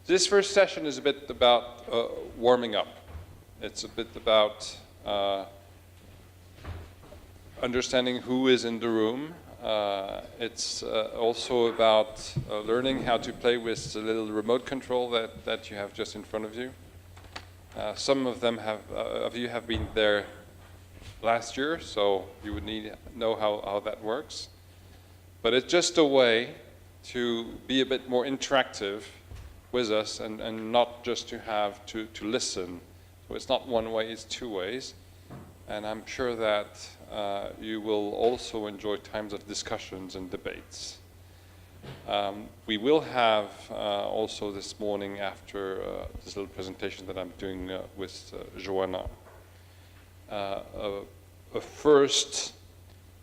This first session is a bit about warming up. It's a bit about understanding who is in the room. It's also about learning how to play with the little remote control that you have just in front of you. Some of you have been there last year, so you would know how that works. But it's just a way to be a bit more interactive with us and not just to have to listen. So it's not one way, it's two ways. And I'm sure that you will also enjoy times of discussions and debates. We will have also this morning, after this little presentation that I'm doing with Johanna, a first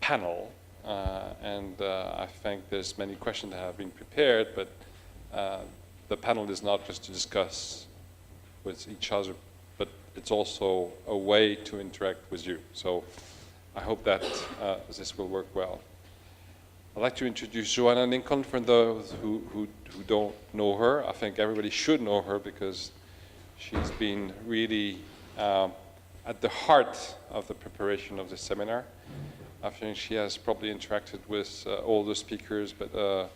panel. And I think there's many questions that have been prepared, but the panel is not just to discuss with each other, but it's also a way to interact with you. So I hope that this will work well. I'd like to introduce Johanna Lincoln for those who don't know her. I think everybody should know her because she's been really at the heart of the preparation of the seminar. I think she has probably interacted with all the speakers, but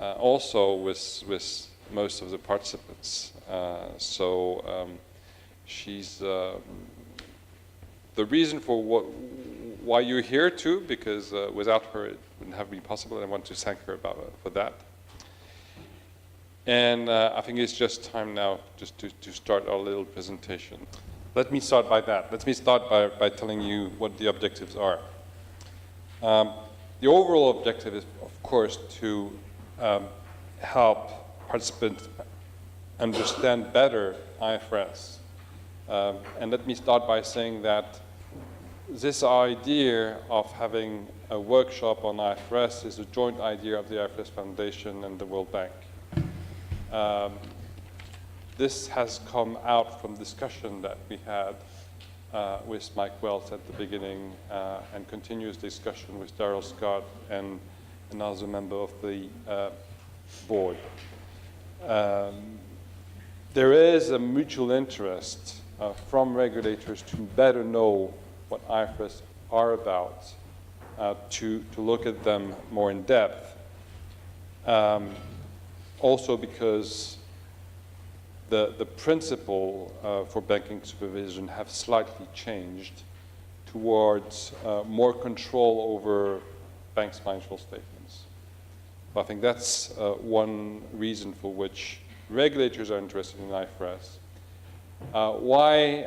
also with most of the participants. She's the reason for why you're here too, because without her it wouldn't have been possible, and I want to thank her for that. And I think it's just time now just to start our little presentation. Let me start by that. Let me start by telling you what the objectives are. The overall objective is, of course, to help participants understand better IFRS. And let me start by saying that this idea of having a workshop on IFRS is a joint idea of the IFRS Foundation and the WorldBank. This has come out from discussion that we had with Mike Wells at the beginning and continuous discussion with Darryl Scott and another member of the board. There is a mutual interest from regulators to better know what IFRS are about, to look at them more in depth. Also because the principle for banking supervision have slightly changed towards more control over banks' financial statements. I think that's one reason for which regulators are interested in IFRS. Why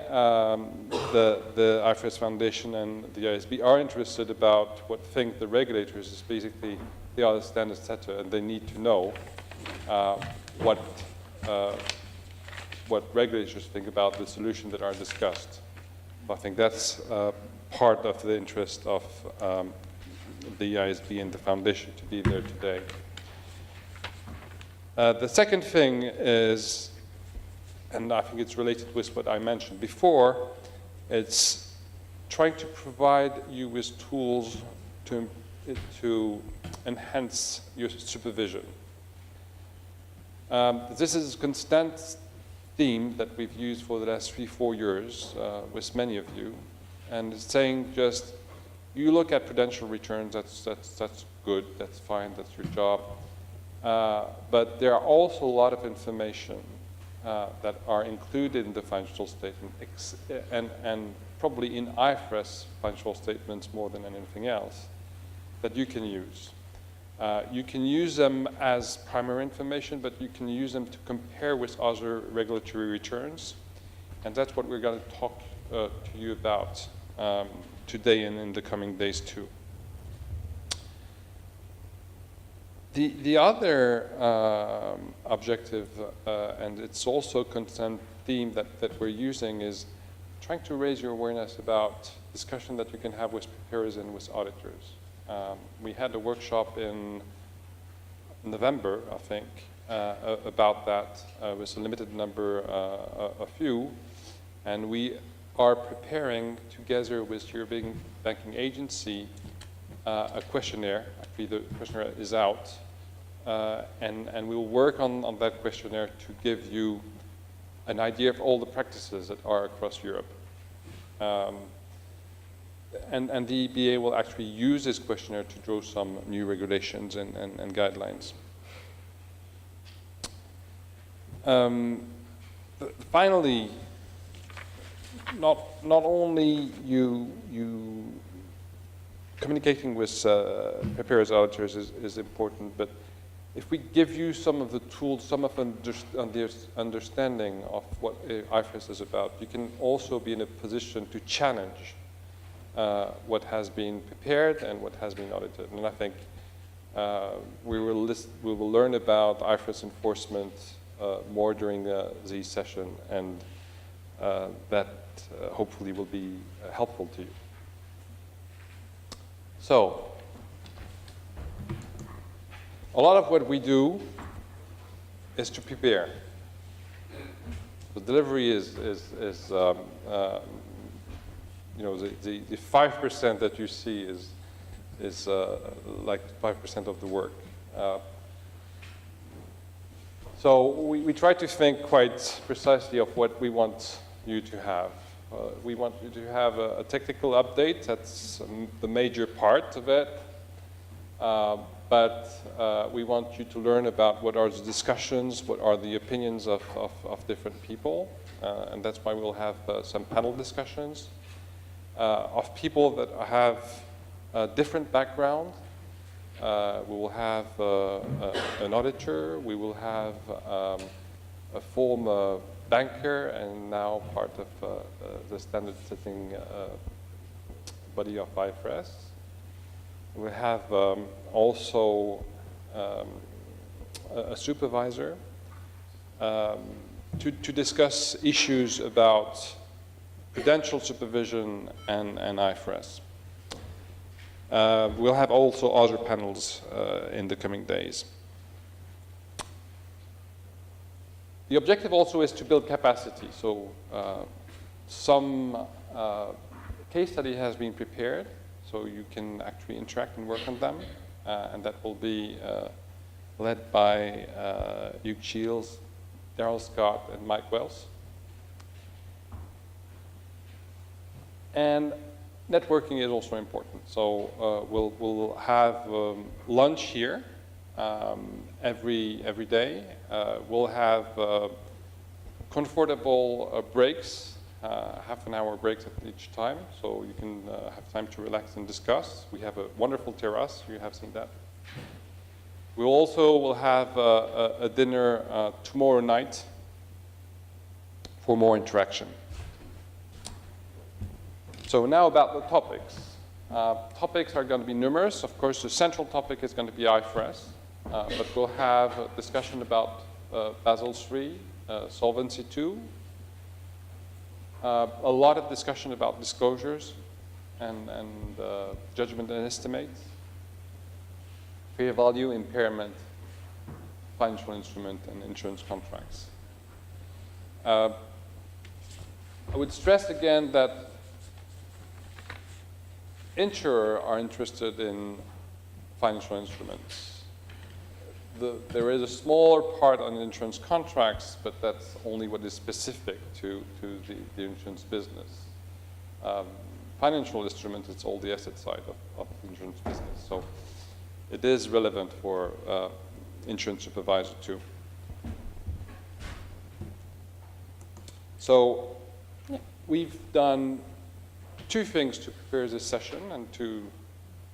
the IFRS Foundation and the ISB are interested about what think the regulators is basically they are the standard setter and they need to know what regulators think about the solutions that are discussed. I think that's part of the interest of the ISB and the foundation to be there today. The second thing is, and I think it's related with what I mentioned before, it's trying to provide you with tools to enhance your supervision. This is a constant theme that we've used for the last 3-4 years with many of you, and it's saying just, you look at prudential returns, that's good, that's fine, that's your job, but there are also a lot of information that are included in the financial statement, and probably in IFRS financial statements more than anything else, that you can use. You can use them as primary information, but you can use them to compare with other regulatory returns. And that's what we're going to talk to you about today and in the coming days too. The other objective, and it's also a constant theme that we're using, is trying to raise your awareness about discussion that you can have with preparers and with auditors. We had a workshop in November, I think, about that with a limited number of you, and we are preparing together with European Banking Agency a questionnaire. Actually, the questionnaire is out and we'll work on that questionnaire to give you an idea of all the practices that are across Europe. And the EBA will actually use this questionnaire to draw some new regulations and guidelines. Finally, not only you communicating with preparers, auditors is important, but if we give you some of the tools, some of the understanding of what IFRS is about, you can also be in a position to challenge what has been prepared and what has been audited. And I think we will learn about IFRS enforcement more during the session, and that hopefully will be helpful to you. So, a lot of what we do is to prepare. The delivery is you know, the 5% that you see is like 5% of the work. So we try to think quite precisely of what we want you to have. We want you to have a technical update. That's the major part of it. But we want you to learn about what are the discussions, what are the opinions of different people. And that's why we'll have some panel discussions of people that have a different background. We will have an auditor. We will have a former banker and now part of the standard setting body of IFRS. We have also a supervisor to discuss issues about prudential supervision and IFRS. We'll have also other panels in the coming days. The objective also is to build capacity. So some case study has been prepared, so you can actually interact and work on them, and that will be led by Hugh Shields, Daryl Scott, and Mike Wells. And networking is also important. So we'll have lunch here every day. We'll have comfortable breaks, half an hour breaks at each time, so you can have time to relax and discuss. We have a wonderful terrace. You have seen that. We also will have a dinner tomorrow night for more interaction. So now about the topics. Topics are going to be numerous. Of course, the central topic is going to be IFRS, but we'll have a discussion about Basel III, Solvency II, a lot of discussion about disclosures and judgment and estimates, fair value, impairment, financial instrument, and insurance contracts. I would stress again that insurers are interested in financial instruments. There is a smaller part on insurance contracts, but that's only what is specific to the insurance business. Financial instruments, it's all the asset side of the insurance business. So it is relevant for insurance supervisor too. So we've done two things to prepare this session and to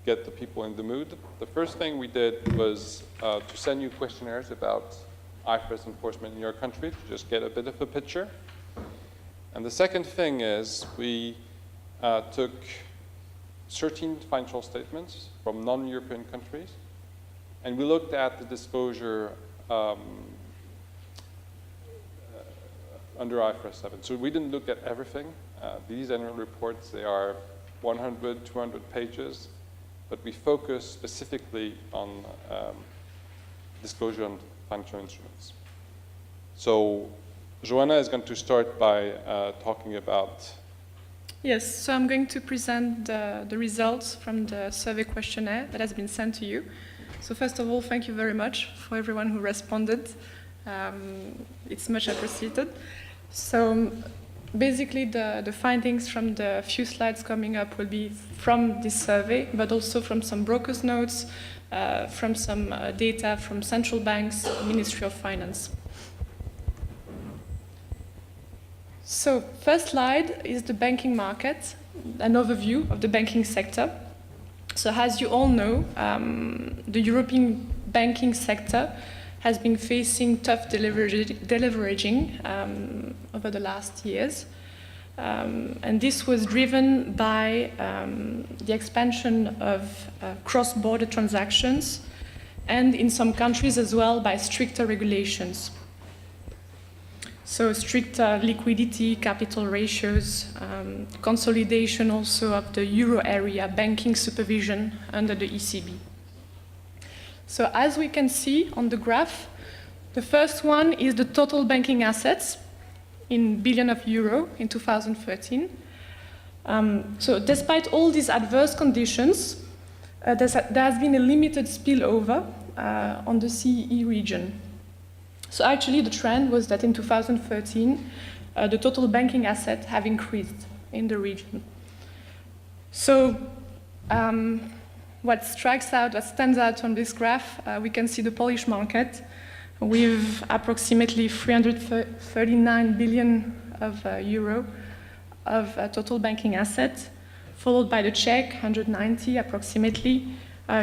get the people in the mood. The first thing we did was to send you questionnaires about IFRS enforcement in your country to just get a bit of a picture. And the second thing is we took 13 financial statements from non-European countries, and we looked at the disclosure under IFRS 7. So we didn't look at everything. These annual reports, they are 100, 200 pages, but we focus specifically on disclosure on financial instruments. So Johanna is going to start by talking about Yes, so I'm going to present the results from the survey questionnaire that has been sent to you. So first of all, thank you very much for everyone who responded. It's much appreciated. So basically the findings from the few slides coming up will be from this survey, but also from some brokers' notes, from some data from central banks, Ministry of Finance. So first slide is the banking market, an overview of the banking sector. So as you all know, the European banking sector has been facing tough deleveraging over the last years. And this was driven by the expansion of cross-border transactions and in some countries as well by stricter regulations. So stricter liquidity, capital ratios, consolidation also of the euro area banking supervision under the ECB. So as we can see on the graph, the first one is the total banking assets in billion of euro in 2013. So despite all these adverse conditions, there has been a limited spillover on the CEE region. So actually the trend was that in 2013, the total banking assets have increased in the region. So what stands out on this graph, we can see the Polish market with approximately 339 billion of euro of total banking assets, followed by the Czech, 190 approximately,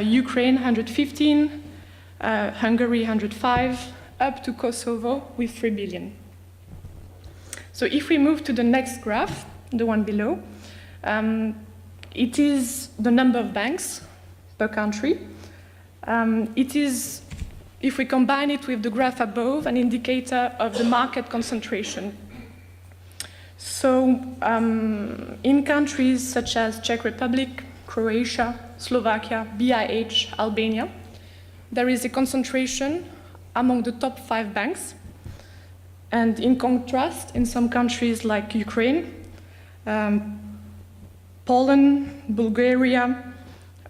Ukraine, 115, Hungary, 105, up to Kosovo with 3 billion. So if we move to the next graph, the one below, it is the number of banks per country. It is, if we combine it with the graph above, an indicator of the market concentration. So in countries such as Czech Republic, Croatia, Slovakia, BIH, Albania, there is a concentration among the top 5 banks. And in contrast, in some countries like Ukraine, Poland, Bulgaria,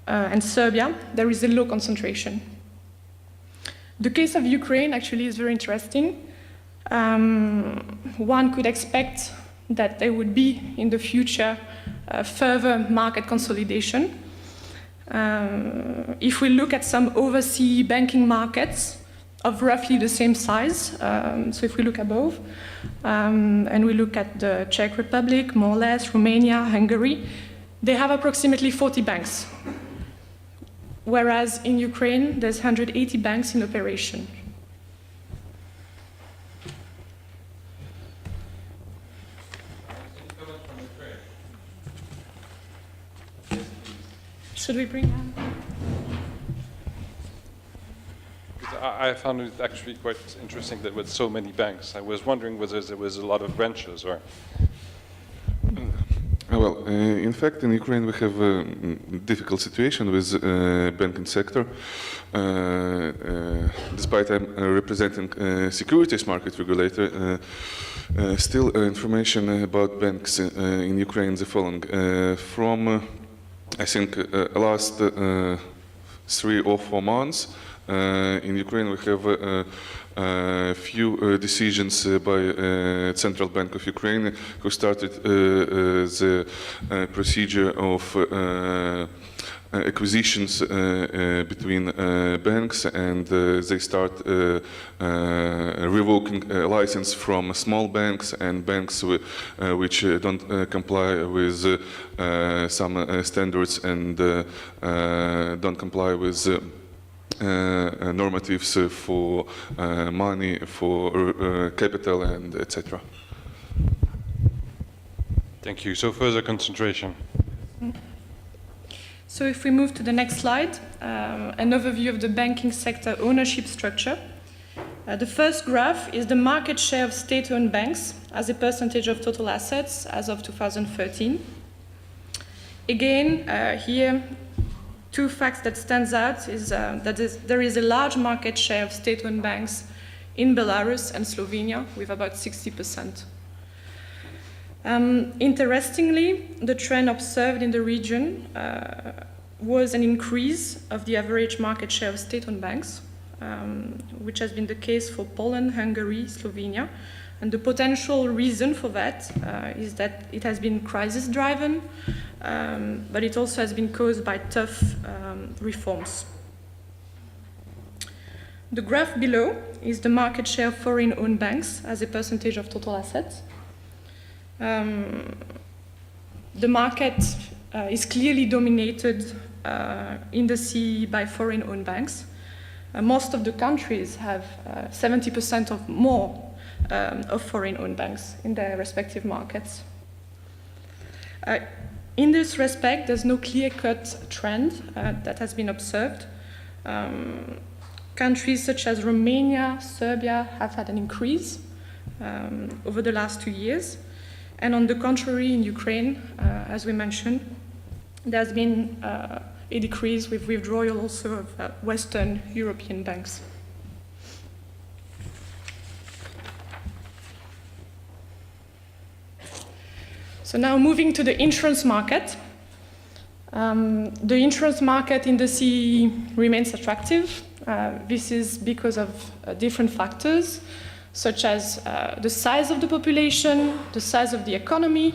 and Serbia, there is a low concentration. The case of Ukraine actually is very interesting. One could expect that there would be in the future further market consolidation. If we look at some overseas banking markets of roughly the same size, so if we look above, and we look at the Czech Republic, more or less, Romania, Hungary, they have approximately 40 banks. Whereas in Ukraine, there's 180 banks in operation. Should we bring on? I found it actually quite interesting that with so many banks. I was wondering whether there was a lot of branches or... Well, in fact, in Ukraine we have a difficult situation with banking sector. Despite I'm representing securities market regulator, still information about banks in Ukraine is the following. From, I think, last 3 or 4 months, in Ukraine we have a few decisions by Central Bank of Ukraine, who started the procedure of acquisitions between banks, and they start revoking a license from small banks and banks which don't comply with some standards and don't comply with normatives for money, for capital, and etc. Thank you. So further concentration. So if we move to the next slide, an overview of the banking sector ownership structure. The first graph is the market share of state-owned banks as a percentage of total assets as of 2013. Again, here, 2 facts that stands out is that there is a large market share of state-owned banks in Belarus and Slovenia with about 60%. Interestingly, the trend observed in the region was an increase of the average market share of state-owned banks, which has been the case for Poland, Hungary, Slovenia. And the potential reason for that is that it has been crisis-driven, but it also has been caused by tough reforms. The graph below is the market share of foreign-owned banks as a percentage of total assets. The market is clearly dominated in the CEE by foreign-owned banks. Most of the countries have 70% or more of foreign-owned banks in their respective markets. In this respect, there's no clear-cut trend that has been observed. Countries such as Romania, Serbia have had an increase over the last 2 years. And on the contrary, in Ukraine, as we mentioned, there's been a decrease with withdrawal also of Western European banks. So now moving to the insurance market. The insurance market in the CEE remains attractive. This is because of different factors, such as the size of the population, the size of the economy,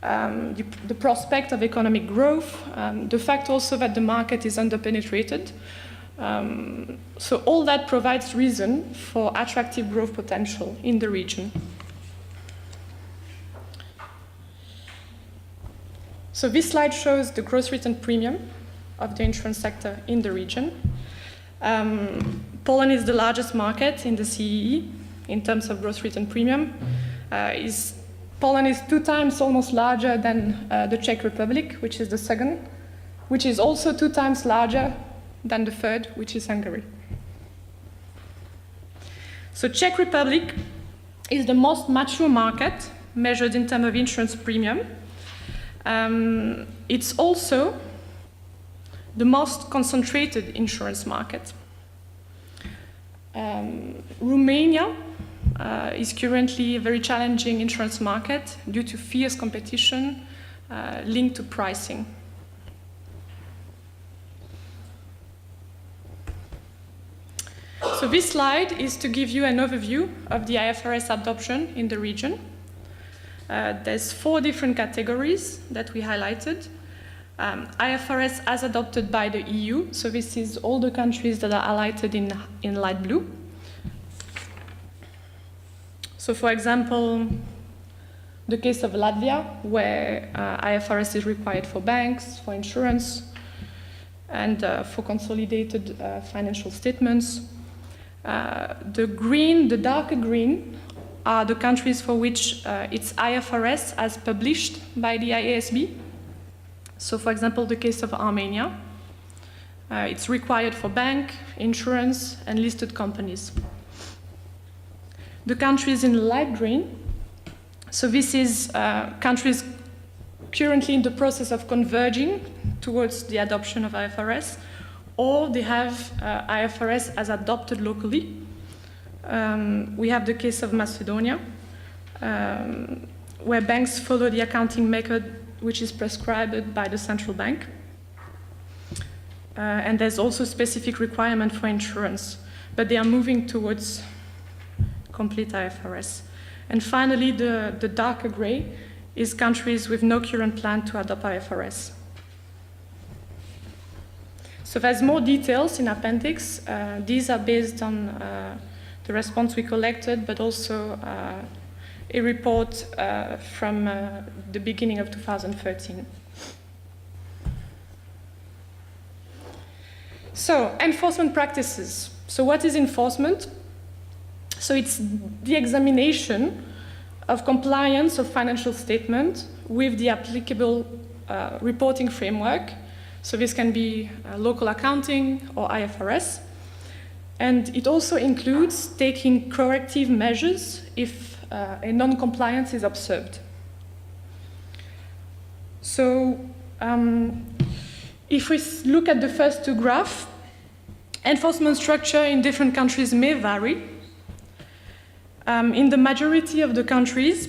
the prospect of economic growth, the fact also that the market is underpenetrated. So all that provides reason for attractive growth potential in the region. So this slide shows the gross written premium of the insurance sector in the region. Poland is the largest market in the CEE in terms of gross written premium. Poland is 2 times almost larger than the Czech Republic, which is the second, which is also 2 times larger than the third, which is Hungary. So Czech Republic is the most mature market measured in terms of insurance premium. It's also the most concentrated insurance market. Romania is currently a very challenging insurance market due to fierce competition linked to pricing. So this slide is to give you an overview of the IFRS adoption in the region. There's 4 different categories that we highlighted. IFRS as adopted by the EU, so this is all the countries that are highlighted in light blue. So for example, the case of Latvia, where IFRS is required for banks, for insurance, and for consolidated financial statements. The darker green, are the countries for which it's IFRS as published by the IASB. So for example, the case of Armenia, it's required for bank, insurance, and listed companies. The countries in light green, so this is countries currently in the process of converging towards the adoption of IFRS, or they have IFRS as adopted locally. We have the case of Macedonia, where banks follow the accounting method which is prescribed by the central bank. And there's also specific requirement for insurance, but they are moving towards complete IFRS. And finally, the darker gray is countries with no current plan to adopt IFRS. So there's more details in appendix. These are based on the response we collected, but also a report from the beginning of 2013. So, enforcement practices. So what is enforcement? So it's the examination of compliance of financial statement with the applicable reporting framework. So this can be local accounting or IFRS. And it also includes taking corrective measures if a non-compliance is observed. So if we look at the first 2 graphs, enforcement structure in different countries may vary. In the majority of the countries,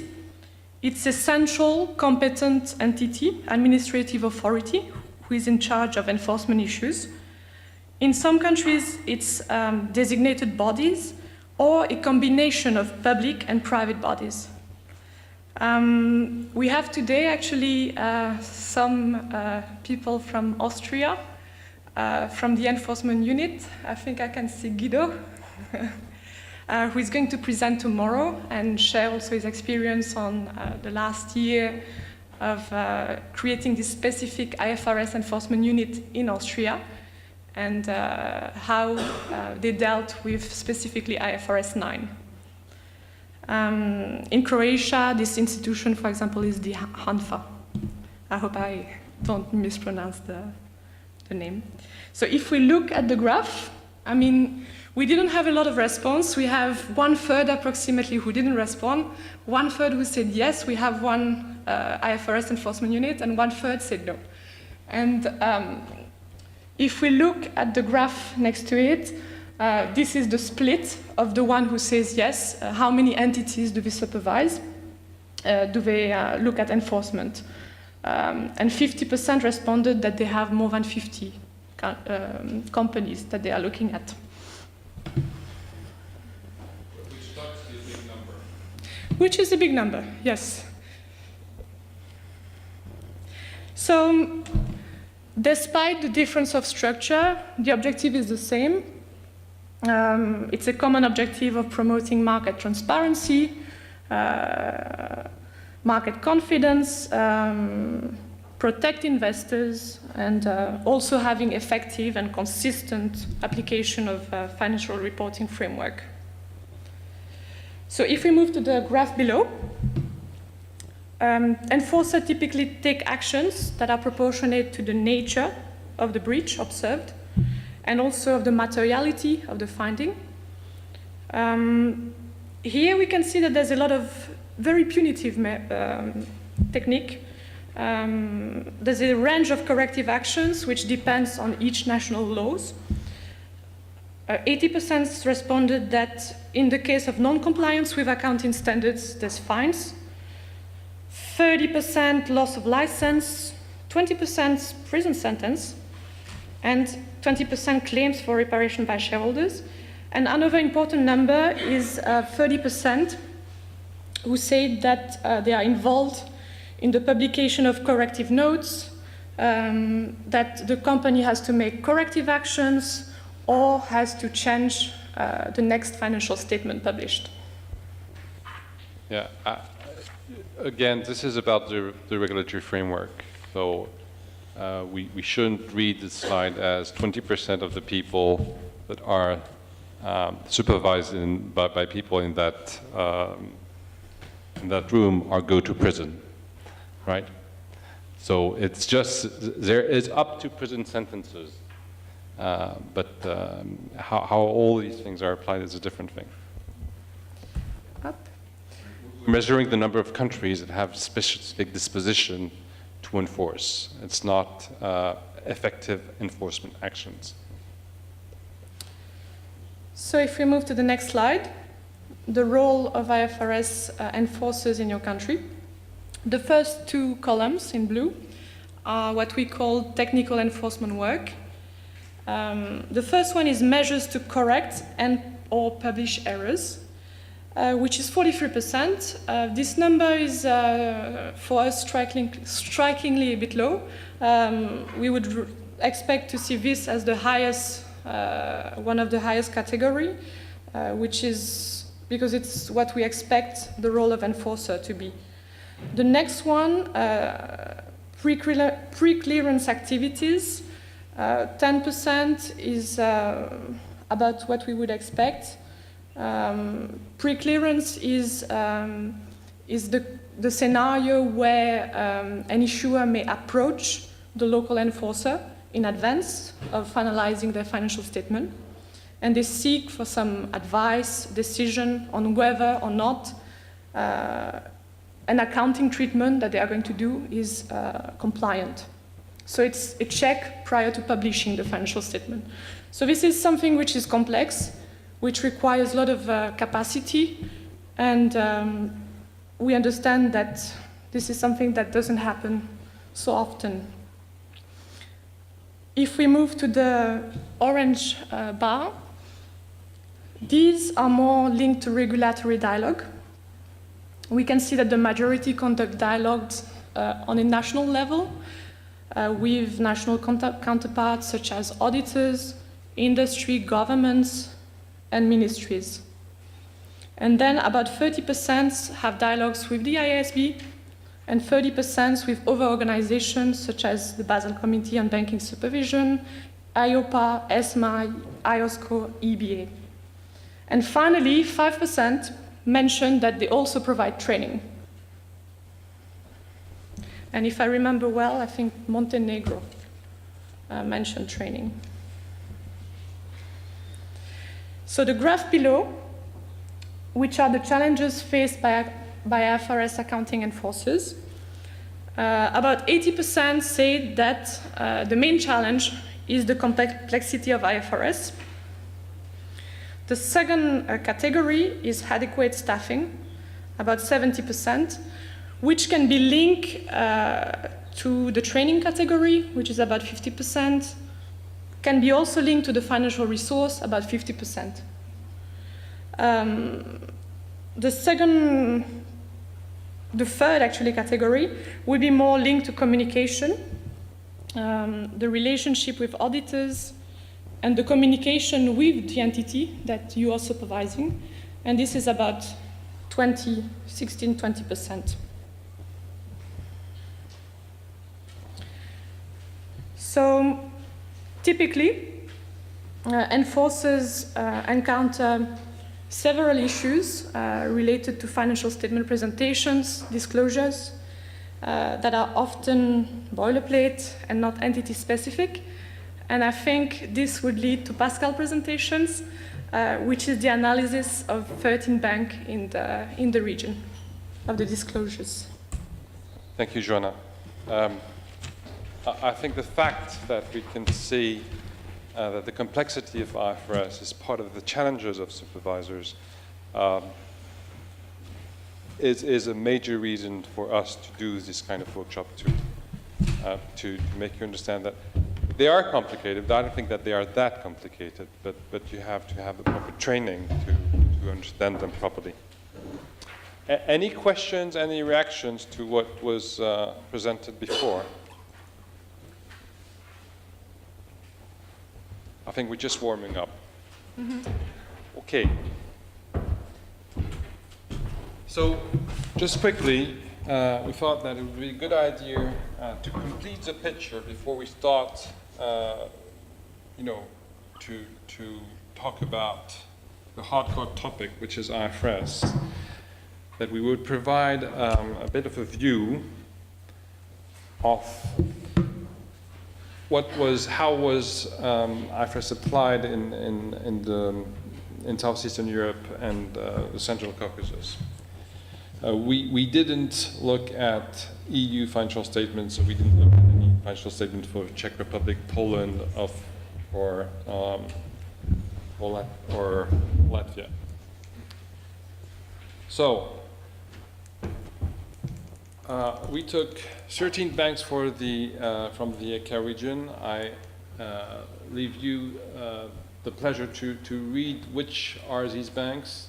It's a central competent entity, administrative authority, who is in charge of enforcement issues. In some countries, it's designated bodies or a combination of public and private bodies. We have today actually some people from Austria, from the enforcement unit. I think I can see Guido, who is going to present tomorrow and share also his experience on the last year of creating this specific IFRS enforcement unit in Austria and how they dealt with specifically IFRS 9. In Croatia, this institution, for example, is the HANFA. I hope I don't mispronounce the name. So if we look at the graph, I mean, we didn't have a lot of response. We have 1/3 approximately who didn't respond, 1/3 who said yes. We have one IFRS enforcement unit, and 1/3 said no. And if we look at the graph next to it, this is the split of the one who says yes. How many entities do they supervise? Do they look at enforcement? And 50% responded that they have more than 50 companies that they are looking at. Which is a big number, yes. So, despite the difference of structure, the objective is the same. It's a common objective of promoting market transparency, market confidence, protect investors, and also having effective and consistent application of financial reporting framework. So if we move to the graph below, enforcers typically take actions that are proportionate to the nature of the breach observed and also of the materiality of the finding. Here we can see that there's a lot of very punitive technique. There's a range of corrective actions which depends on each national laws. 80% responded that in the case of non-compliance with accounting standards, there's fines. 30% loss of license, 20% prison sentence, and 20% claims for reparation by shareholders. And another important number is 30% who say that they are involved in the publication of corrective notes, that the company has to make corrective actions or has to change the next financial statement published. Yeah, again, this is about the regulatory framework. So we shouldn't read this slide as 20% of the people that are supervised by people in that room are go to prison, right? So it's just, there is up to prison sentences, but how all these things are applied is a different thing. Up. Measuring the number of countries that have specific disposition to enforce. It's not effective enforcement actions. So if we move to the next slide, the role of IFRS enforcers in your country. The first two columns in blue are what we call technical enforcement work. The first one is measures to correct and or publish errors, which is 43%. This number is, for us, strikingly a bit low. We would expect to see this as the highest, one of the highest category, which is because it's what we expect the role of enforcer to be. The next one, pre-clearance activities, 10% is about what we would expect. Pre-clearance is the scenario where an issuer may approach the local enforcer in advance of finalizing their financial statement, and they seek for some advice, decision on whether or not an accounting treatment that they are going to do is compliant. So it's a check prior to publishing the financial statement. So this is something which is complex, which requires a lot of capacity and we understand that this is something that doesn't happen so often. If we move to the orange bar, these are more linked to regulatory dialogue. We can see that the majority conduct dialogues on a national level with national counterparts such as auditors, industry, governments, and ministries. And then about 30% have dialogues with the IASB and 30% with other organizations such as the Basel Committee on Banking Supervision, IOPA, ESMA, IOSCO, EBA. And finally, 5% mentioned that they also provide training. And if I remember well, I think Montenegro mentioned training. So the graph below, which are the challenges faced by IFRS accounting enforcers, about 80% say that the main challenge is the complexity of IFRS. The second category is adequate staffing, about 70%, which can be linked to the training category, which is about 50%, can be also linked to the financial resource, about 50%. The third actually category will be more linked to communication, the relationship with auditors, and the communication with the entity that you are supervising. And this is about 20%. So typically, enforcers encounter several issues related to financial statement presentations, disclosures, that are often boilerplate and not entity specific. And I think this would lead to Pascal presentations, which is the analysis of 13 banks in the region of the disclosures. Thank you, Johanna. I think the fact that we can see that the complexity of IFRS is part of the challenges of supervisors is a major reason for us to do this kind of workshop to make you understand that they are complicated, but I don't think that they are that complicated, but you have to have the proper training to understand them properly. Any questions, any reactions to what was presented before? I think we're just warming up. Mm-hmm. Okay. So, just quickly, we thought that it would be a good idea to complete the picture before we start, to talk about the hardcore topic, which is IFRS. That we would provide a bit of a view of how was IFRS applied in Southeastern Europe and the Central Caucasus. We didn't look at EU financial statements, so we didn't look at any financial statement for Czech Republic, Poland, or Latvia. So we took 13 banks for from the ECA region. I leave you the pleasure to read which are these banks.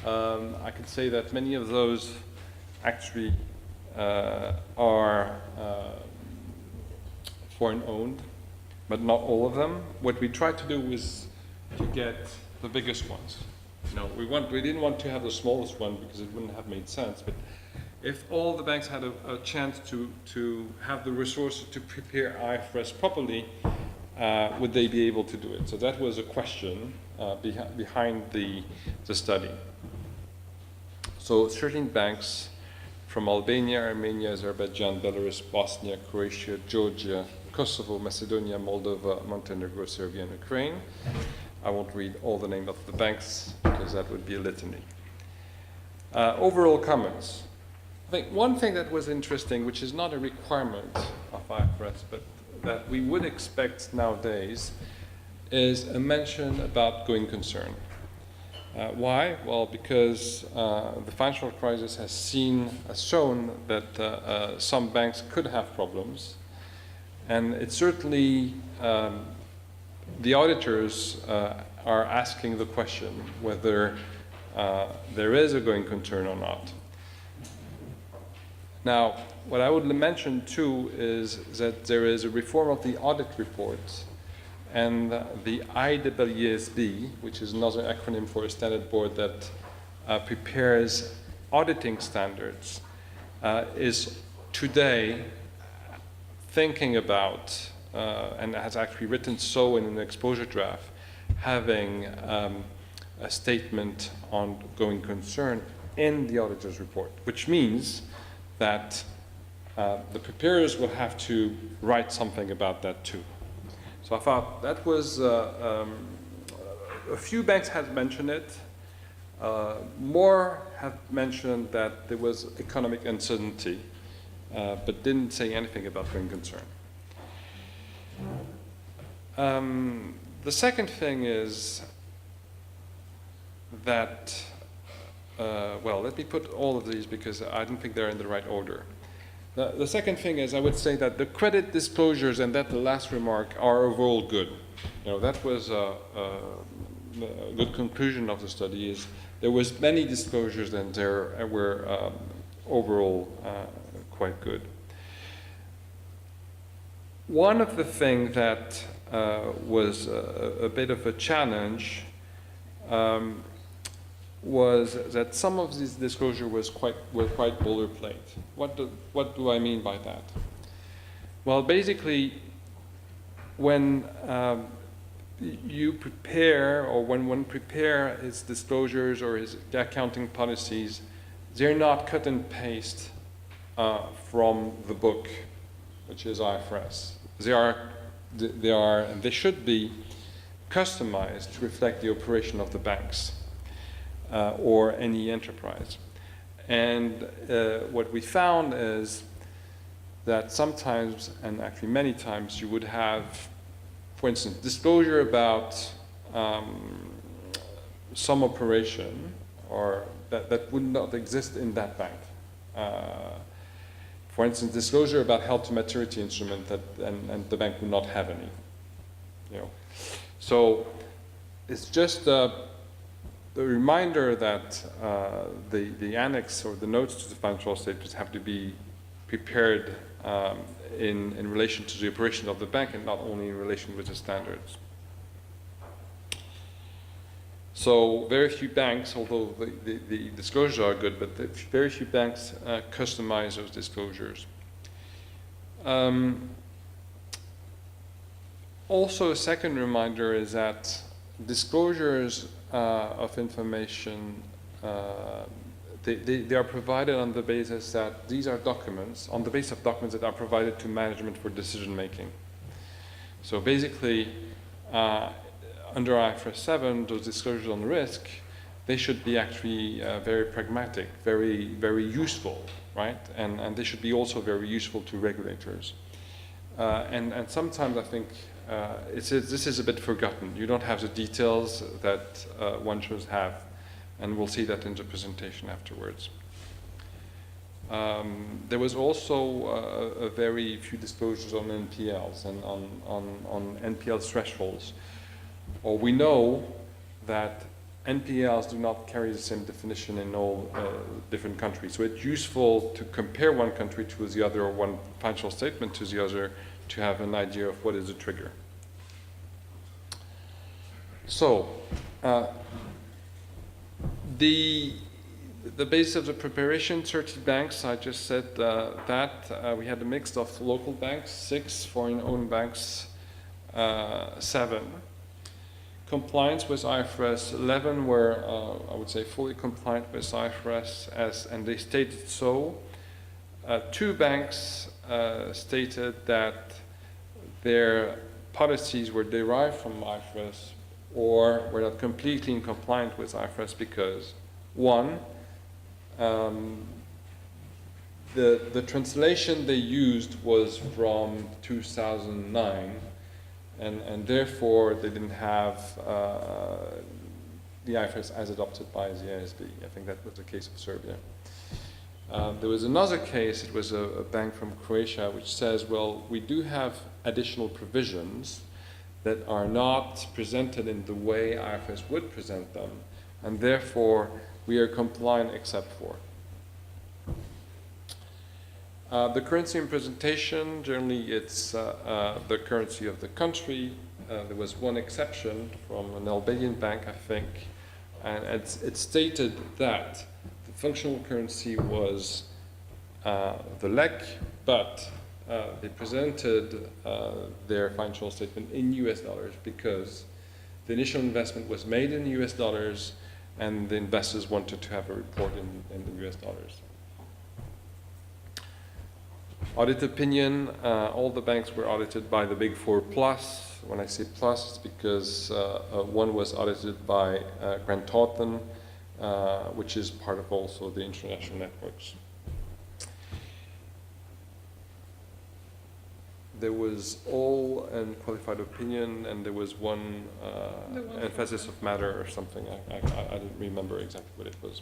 I could say that many of those actually are foreign-owned, but not all of them. What we tried to do was to get the biggest ones. We didn't want to have the smallest one because it wouldn't have made sense. But if all the banks had a chance to have the resources to prepare IFRS properly, would they be able to do it? So that was a question behind the study. So 13 banks from Albania, Armenia, Azerbaijan, Belarus, Bosnia, Croatia, Georgia, Kosovo, Macedonia, Moldova, Montenegro, Serbia, and Ukraine. I won't read all the names of the banks because that would be a litany. Overall comments. I think one thing that was interesting, which is not a requirement of IFRS, but that we would expect nowadays, is a mention about going concern. Why? Well, because the financial crisis has shown that some banks could have problems, and it's certainly the auditors are asking the question whether there is a going concern or not. Now, what I would mention too is that there is a reform of the audit reports, and the IFRS-based, which is another acronym for a standard board that prepares auditing standards, is today thinking about, and has actually written so in an exposure draft, having a statement on going concern in the auditor's report, which means that the preparers will have to write something about that too. So I thought that was, a few banks have mentioned it. More have mentioned that there was economic uncertainty, but didn't say anything about going concern. The second thing is that, well, let me put all of these because I don't think they're in the right order. The second thing is, I would say that the credit disclosures, and that the last remark, are overall good. You know, that was a good conclusion of the study, is there was many disclosures and there were overall quite good. One of the things that was a bit of a challenge was that some of these disclosure were quite boilerplate. What do I mean by that? Well, basically, when you prepare, or when one prepare his disclosures or his accounting policies, they're not cut and paste from the book, which is IFRS. They should be customized to reflect the operation of the banks. Or any enterprise. And what we found is that sometimes, and actually many times, you would have, for instance, disclosure about some operation or that would not exist in that bank. For instance, disclosure about held to maturity instrument and the bank would not have any. You know. So it's just the reminder that the annex or the notes to the financial statements have to be prepared in relation to the operation of the bank and not only in relation with the standards. So very few banks, although the disclosures are good, but very few banks customize those disclosures. Also, a second reminder is that disclosures of information, they are provided on the basis that these are documents, on the basis of documents that are provided to management for decision making. So basically, under IFRS 7, those disclosures on risk, they should be actually very pragmatic, very useful, right? And they should be also very useful to regulators. And sometimes I think this is a bit forgotten. You don't have the details that one should have, and we'll see that in the presentation afterwards. There was also a very few disclosures on NPLs and on NPL thresholds. Or we know that NPLs do not carry the same definition in all different countries. So it's useful to compare one country to the other, or one financial statement to the other, to have an idea of what is the trigger. So, the basis of the preparation, 30 banks, I just said that. We had a mix of local banks, 6, foreign-owned banks, 7. Compliance with IFRS 11 were, I would say, fully compliant with IFRS, and they stated so. 2 banks stated that their policies were derived from IFRS or were not completely in compliance with IFRS because, one, the translation they used was from 2009, and therefore they didn't have the IFRS as adopted by the ASB. I think that was the case of Serbia. There was another case, it was a bank from Croatia, which says, well, we do have additional provisions that are not presented in the way IFRS would present them, and therefore we are compliant except for. The currency in presentation, generally it's the currency of the country. There was one exception from an Albanian bank, I think, and it stated that the functional currency was the lek, but they presented their financial statement in US dollars because the initial investment was made in US dollars and the investors wanted to have a report in the US dollars. Audit opinion, all the banks were audited by the Big Four plus. When I say plus, it's because one was audited by Grant Thornton, which is part of also the international networks. There was all and qualified opinion, and there was one emphasis of matter or something. I didn't remember exactly what it was.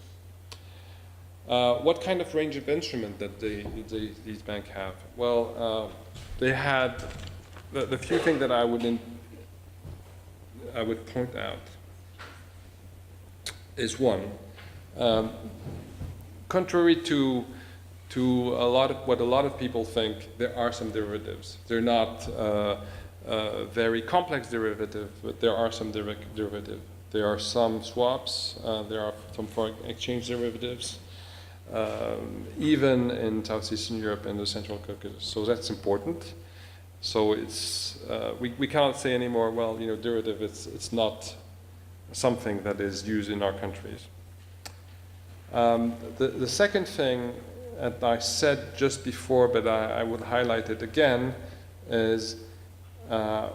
What kind of range of instrument that these banks have? Well, they had the few things that I would point out is one, contrary to what a lot of people think, there are some derivatives. They're not very complex derivatives, but there are some derivatives. There are some swaps. There are some foreign exchange derivatives. Even in Southeastern Europe and the Central Caucasus. So that's important. So it's, we cannot say anymore, well, you know, derivative, it's not something that is used in our countries. The second thing that I said just before, but I would highlight it again, is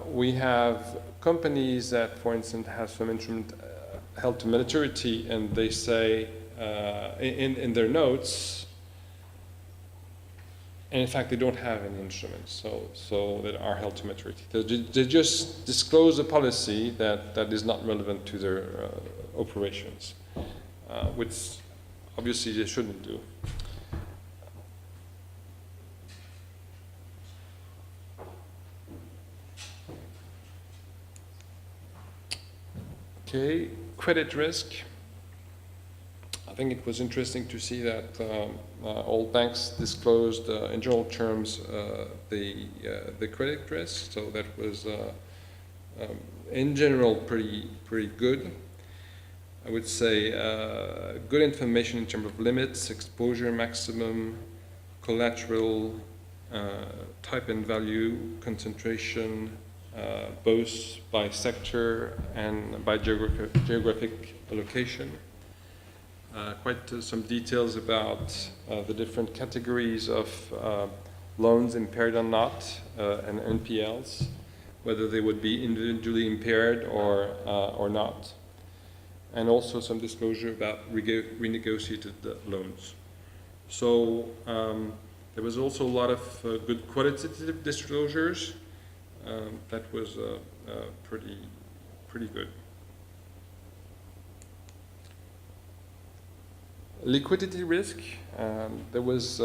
we have companies that, for instance, have some instrument held to maturity, and they say, in their notes, and in fact they don't have any instruments, so that are held to maturity. They just disclose a policy that is not relevant to their operations, which obviously they shouldn't do. Okay, credit risk. I think it was interesting to see that all banks disclosed, in general terms, the credit risk. So that was, in general, pretty good. I would say good information in terms of limits, exposure maximum, collateral, type and value, concentration, both by sector and by geographic location. Quite some details about the different categories of loans impaired or not, and NPLs, whether they would be individually impaired or not. And also some disclosure about renegotiated loans. So there was also a lot of good qualitative disclosures. That was pretty good. Liquidity risk, there was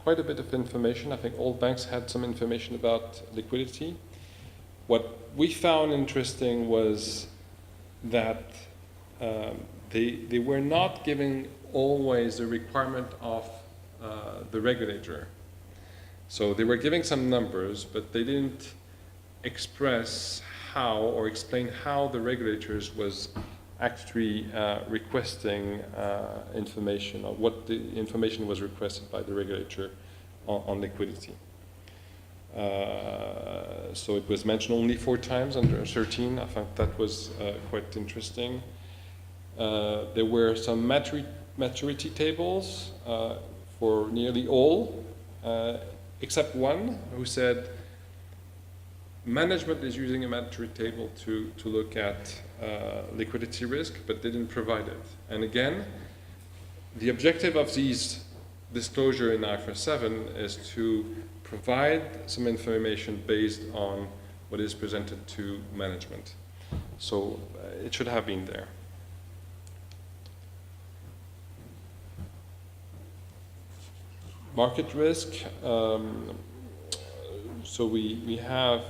quite a bit of information. I think all banks had some information about liquidity. What we found interesting was that they were not giving always the requirement of the regulator. So they were giving some numbers, but they didn't express how or explain how the regulators was actually requesting information, or what the information was requested by the regulator on liquidity. So it was mentioned only 4 times under 13. I thought that was quite interesting. There were some maturity tables for nearly all, except one who said management is using a maturity table to look at liquidity risk, but they didn't provide it. And again, the objective of these disclosure in IFRS 7 is to provide some information based on what is presented to management. So it should have been there. market risk. So we have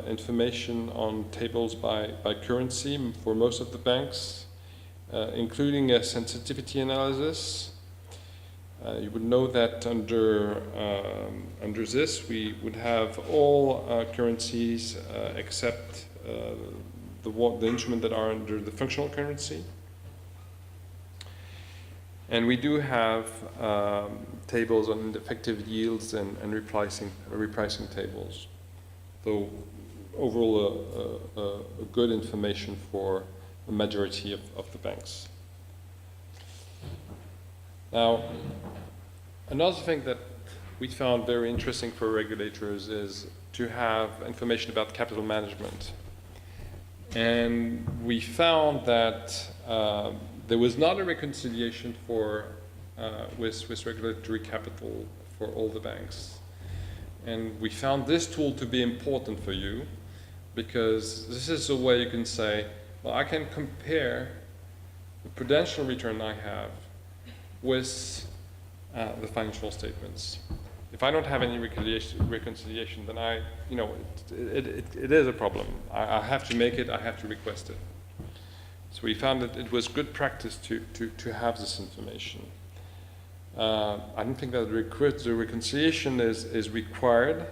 information on tables by currency for most of the banks, including a sensitivity analysis. You would know that under this we would have all currencies except the instruments that are under the functional currency. And we do have tables on effective yields and repricing tables. So overall, a good information for the majority of the banks. Now, another thing that we found very interesting for regulators is to have information about capital management. And we found that there was not a reconciliation with regulatory capital for all the banks. And we found this tool to be important for you because this is a way you can say, well, I can compare the prudential return I have with the financial statements. If I don't have any reconciliation, then it is a problem. I have to make it, I have to request it. So we found that it was good practice to have this information. I don't think that the reconciliation is required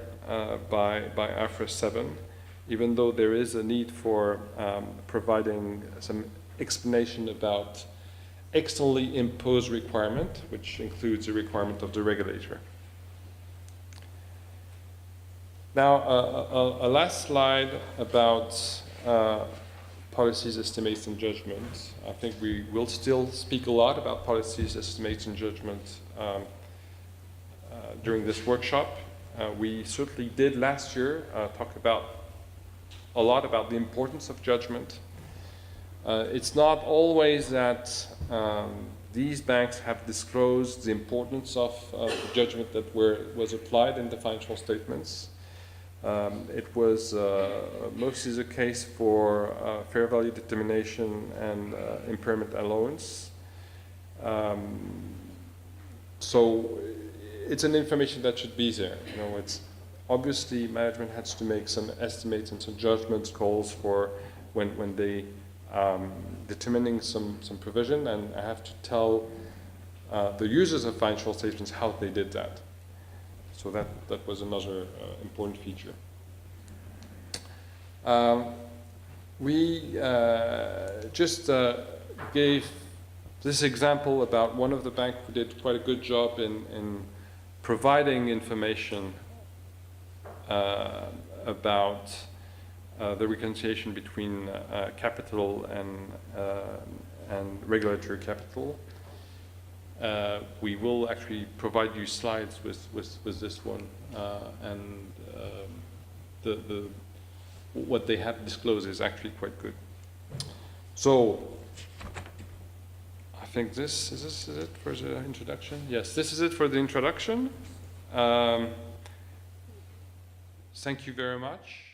by IFRS 7, even though there is a need for providing some explanation about externally imposed requirement, which includes the requirement of the regulator. Now, a last slide about policies, estimates, and judgment. I think we will still speak a lot about policies, estimates, and judgment during this workshop. We certainly did last year talk a lot about the importance of judgment. It's not always that these banks have disclosed the importance of the judgment that was applied in the financial statements. It was mostly the case for fair value determination and impairment allowance. So it's an information that should be there. It's obviously management has to make some estimates and some judgment calls for when they determining some provision, and I have to tell the users of financial statements how they did that. So that was another important feature. We just gave this example about one of the banks who did quite a good job in providing information about the reconciliation between capital and regulatory capital. We will actually provide you slides with this one, and what they have disclosed is actually quite good. So I think is this it for the introduction? Yes, this is it for the introduction. Thank you very much.